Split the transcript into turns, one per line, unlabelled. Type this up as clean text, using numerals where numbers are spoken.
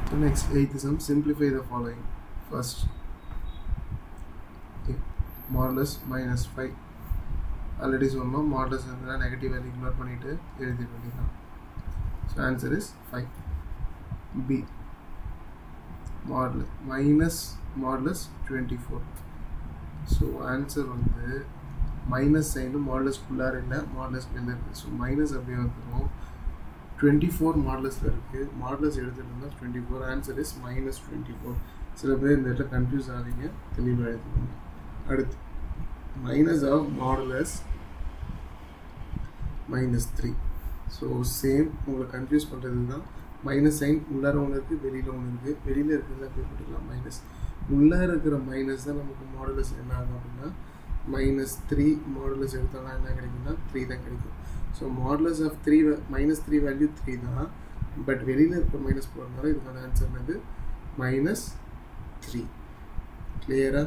The next eighth sum, simplify the following. First, modulus minus 5. Already சொன்னோம் modulus இருந்தால் negative value ignore பண்ணிட்டு எழுதிட வேண்டியதான். So answer is 5. B, modulus minus modulus 24. So answer வந்து minus sign modulus குள்ளார இல்லை modulus வெளில இருக்குது. So minus அப்படியே வந்துடும். 24 மாடலஸில் இருக்குது. மாடலஸ் எடுத்துகிட்டு இருந்தால் 24. Answer is minus 24. சில பேர் இந்த இடத்துல கன்ஃபியூஸ் ஆகிங்க, தெளிவாக எழுதுவாங்க. அடுத்து minus of modulus -3. So same உங்களை கன்ஃபியூஸ் பண்ணுறது தான். மைனஸ் சைன் உள்ளார ஒன்று இருக்குது, வெளியில் ஒன்று இருக்குது. வெளியில் இருக்கிறதுல போய் போட்டுக்கலாம் மைனஸ். உள்ளே இருக்கிற மைனஸ் தான் நமக்கு மாடலஸ் என்ன ஆகும் அப்படின்னா -3. மாடலஸ் எடுத்தோம்னா என்ன கிடைக்கும்னா 3 தான் கிடைக்கும். ஸோ மாடலஸ் ஆஃப் -3 வேல்யூ 3 தான். பட் வெளியில் இருக்கிற மைனஸ் போடுறதுனால இதுக்கான ஆன்சர் வந்து -3. கிளியரா?